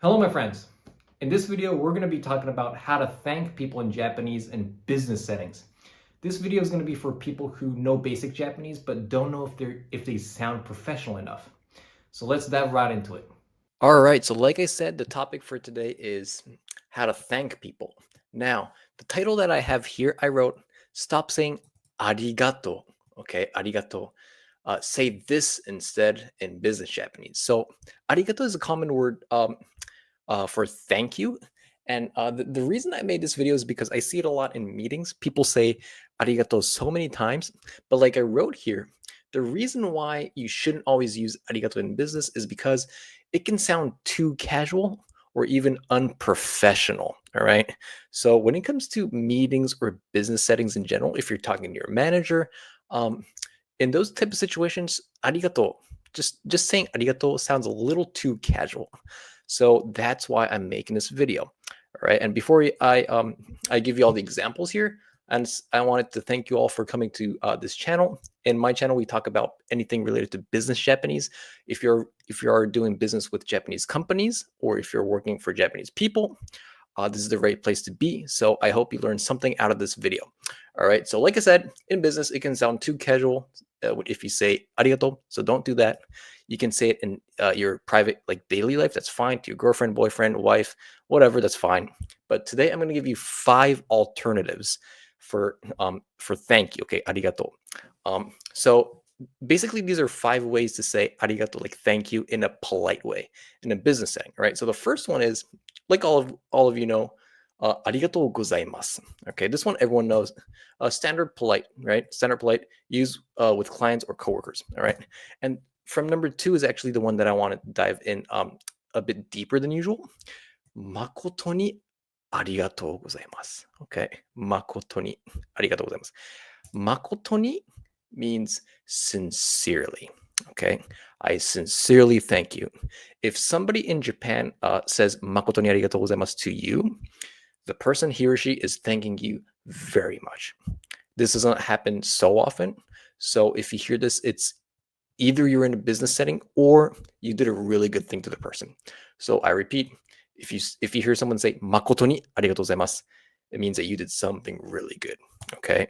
Hello, my friends. In this video, we're going to be talking about how to thank people in Japanese in business settings. This video is going to be for people who know basic Japanese but don't know if they sound professional enough. So let's dive right into it. All right, so like I said, the topic for today is how to thank people. Now, the title that I have here, I wrote, stop saying arigato, okay, arigato. Say this instead in business Japanese. So, arigato is a common word for thank you. And the reason I made this video is because I see it a lot in meetings. People say arigato so many times, but like I wrote here, the reason why you shouldn't always use arigato in business is because it can sound too casual or even unprofessional. All right. So when it comes to meetings or business settings in general, if you're talking to your manager, um, in those type of situations, arigato, just saying arigato sounds a little too casual. So that's why I'm making this video. All right. And before I give you all the examples here, and I wanted to thank you all for coming to this channel. In my channel, we talk about anything related to business Japanese. If you are doing business with Japanese companies, or if you're working for Japanese people, this is the right place to be. So I hope you learned something out of this video. All right. So like I said, in business, it can sound too casual if you say arigato. So don't do that. You can say it in your private, like daily life. That's fine. To your girlfriend, boyfriend, wife, whatever. That's fine. But today I'm going to give you 5 alternatives for thank you. Okay, arigato. So basically, these are 5 ways to say arigato, like thank you, in a polite way in a business setting. Right. So the first one is, like all of you know, arigatou gozaimasu. Okay, this one everyone knows. Standard polite, right? Standard polite, use with clients or coworkers. All right, and from number 2 is actually the one that I want to dive in a bit deeper than usual. Makoto ni arigatou gozaimasu. Okay, makoto ni arigatou gozaimasu. Makoto ni means sincerely. Okay, I sincerely thank you. If somebody in Japan says makoto ni arigatou gozaimasu to you, the person he or she is thanking you very much. This doesn't happen so often. So if you hear this, it's either you're in a business setting or you did a really good thing to the person. So I repeat, if you hear someone say makoto ni arigatou gozaimasu, it means that you did something really good. Okay.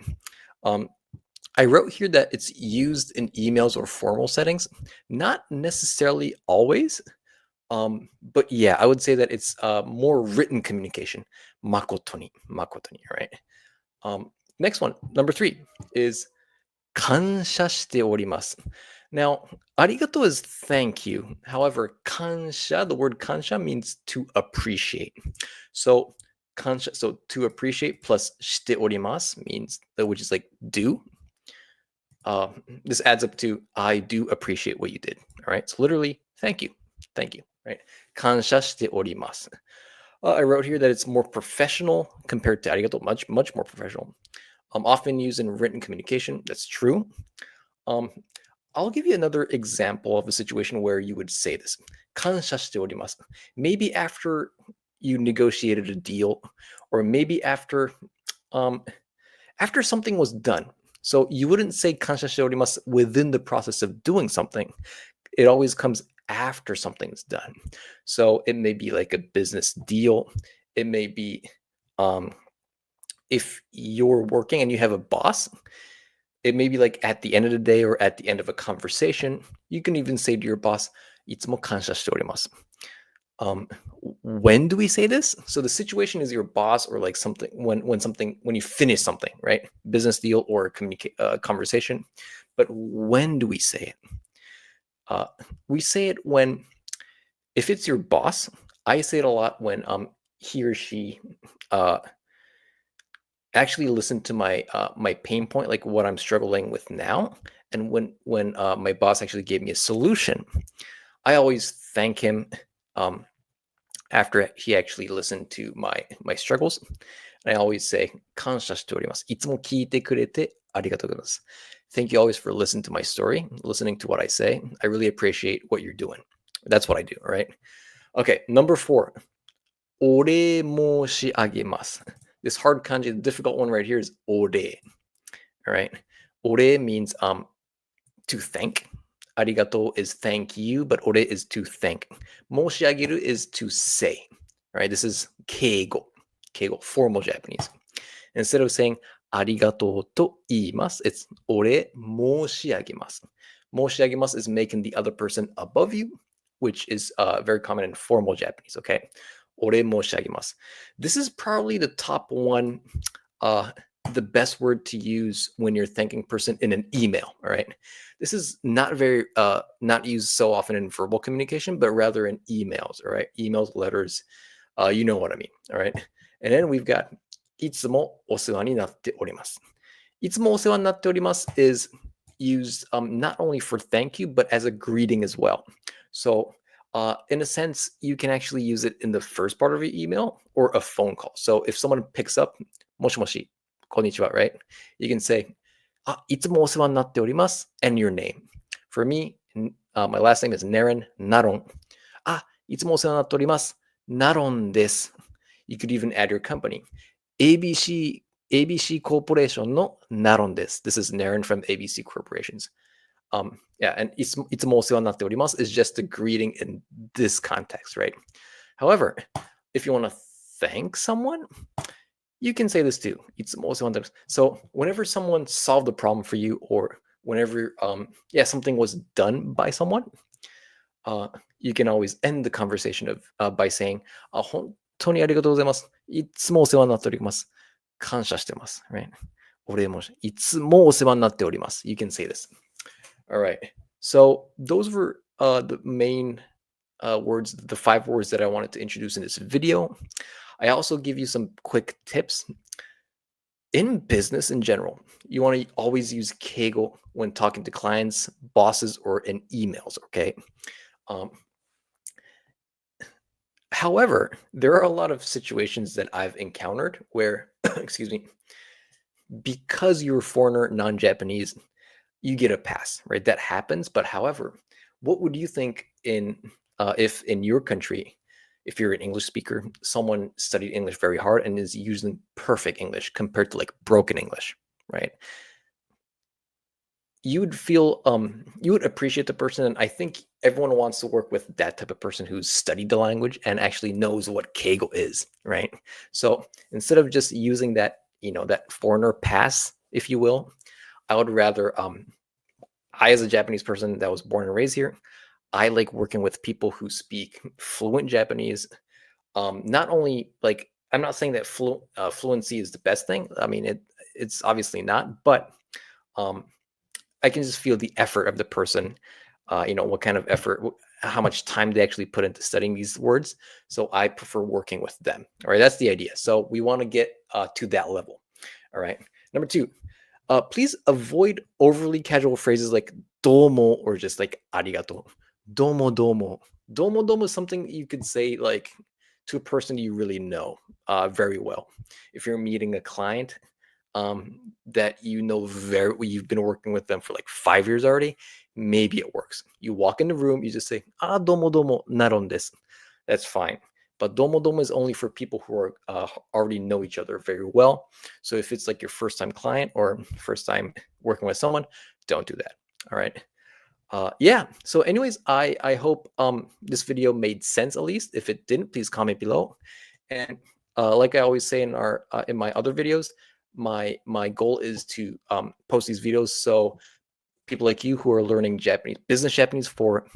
I wrote here that it's used in emails or formal settings, not necessarily always. But yeah, I would say that it's more written communication. Makoto ni, right? Next one, number 3 is kansha shite orimasu. Now, arigato is thank you. However, kansha, the word kansha means to appreciate. So kansha, so to appreciate plus shite orimasu means, which is like do. This adds up to I do appreciate what you did. All right. So literally, thank you. Thank you. Right. Kansha shite orimasu. I wrote here that it's more professional compared to arigato, much more professional. Often used in written communication. That's true. Um, I'll give you another example of a situation where you would say this. Kansha shite orimasu. Maybe after you negotiated a deal, or maybe um, after something was done. So you wouldn't say kansha shite orimasu within the process of doing something. It always comes after something's done. So it may be like a business deal. It may be if you're working and you have a boss, it may be like at the end of the day or at the end of a conversation. You can even say to your boss, "itsumo kansha shite orimasu." When do we say this? So the situation is your boss, or like something when you finish something, right? Business deal or conversation. But when do we say it? We say it when, if it's your boss, I say it a lot when he or she actually listened to my pain point, like what I'm struggling with now, and when my boss actually gave me a solution, I always thank him after he actually listened to my struggles. And I always say, "Kansha shite orimasu. Itsumo kiite kurete arigatou gozaimasu." Thank you always for listening to my story, listening to what I say. I really appreciate what you're doing. That's what I do, all right? Okay, number 4. Ore moshiagemasu. This hard kanji, the difficult one right here is ore. All right? Ore means to thank. arigato is thank you, but ore is to thank. Moshiageru is to say, right? This is keigo, formal Japanese. Instead of saying arigato to iimasu, it's ore moshiagemasu. Moshiagemasu is making the other person above you, which is very common in formal Japanese, okay? Ore moshiagemasu. This is probably the top one, the best word to use when you're thanking person in an email, all right? This is not very, not used so often in verbal communication, but rather in emails, all right? Emails, letters, you know what I mean, all right? And then we've got いつもお世話になっております。いつもお世話になっております is used not only for thank you, but as a greeting as well. So in a sense, you can actually use it in the first part of your email or a phone call. So if someone picks up, もしもし、こんにちは, right? You can say, いつもお世話になっております and your name. For me, my last name is Naren Naron. いつもお世話になっております Naron です. You could even add your company. ABC Corporation no Naron desu. This is Naren from ABC Corporations. Yeah, and いつもお世話になっております is just a greeting in this context, right? However, if you want to thank someone, you can say this too. いつもお世話になっております. So whenever someone solved a problem for you, or whenever something was done by someone, you can always end the conversation by saying, 本当にありがとうございます。いつもお世話になっております。感謝してます。Right? お礼申し、いつもお世話になっております。You can say this. All right. So those were the main words, the 5 words that I wanted to introduce in this video. I also give you some quick tips. In business in general, you want to always use Keigo when talking to clients, bosses, or in emails, okay? However, there are a lot of situations that I've encountered where, excuse me, because you're a foreigner, non-Japanese, you get a pass, right? That happens. But however, what would you think if in your country, if you're an English speaker, someone studied English very hard and is using perfect English compared to like broken English, right? You would feel, you would appreciate the person. And I think everyone wants to work with that type of person who's studied the language and actually knows what Keigo is, right? So instead of just using that, that foreigner pass, if you will, I would rather, I as a Japanese person that was born and raised here, I like working with people who speak fluent Japanese. Not only like, I'm not saying that fluency is the best thing. I mean, it's obviously not, but I can just feel the effort of the person, what kind of effort, how much time they actually put into studying these words. So I prefer working with them. All right, that's the idea. So we want to get to that level. All right. Number 2, please avoid overly casual phrases like domo or just like arigato. Domo domo. Domo domo is something you could say like to a person you really know very well. If you're meeting a client that you've been working with them for like 5 years already, maybe it works. You walk in the room, you just say, domo domo naron desu. That's fine. But domo domo is only for people who are already know each other very well. So if it's like your first time client or first time working with someone, don't do that. All right. Yeah. So anyways, I hope this video made sense at least. If it didn't, please comment below. And like I always say in my other videos, my goal is to post these videos so people like you who are learning Japanese, business Japanese for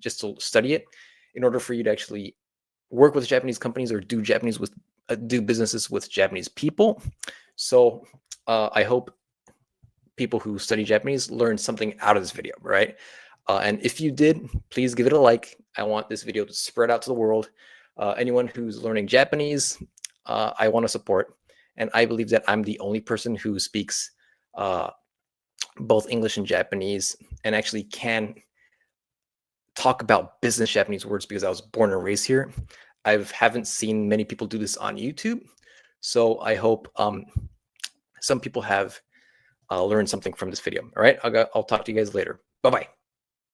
just to study it, in order for you to actually work with Japanese companies or do businesses with Japanese people. So I hope people who study Japanese learn something out of this video, right? And if you did, please give it a like. I want this video to spread out to the world. Anyone who's learning Japanese, I want to support. And I believe that I'm the only person who speaks both English and Japanese and actually can talk about business Japanese words because I was born and raised here. I haven't seen many people do this on YouTube. So I hope some people have learned something from this video. All right, I'll talk to you guys later. Bye-bye.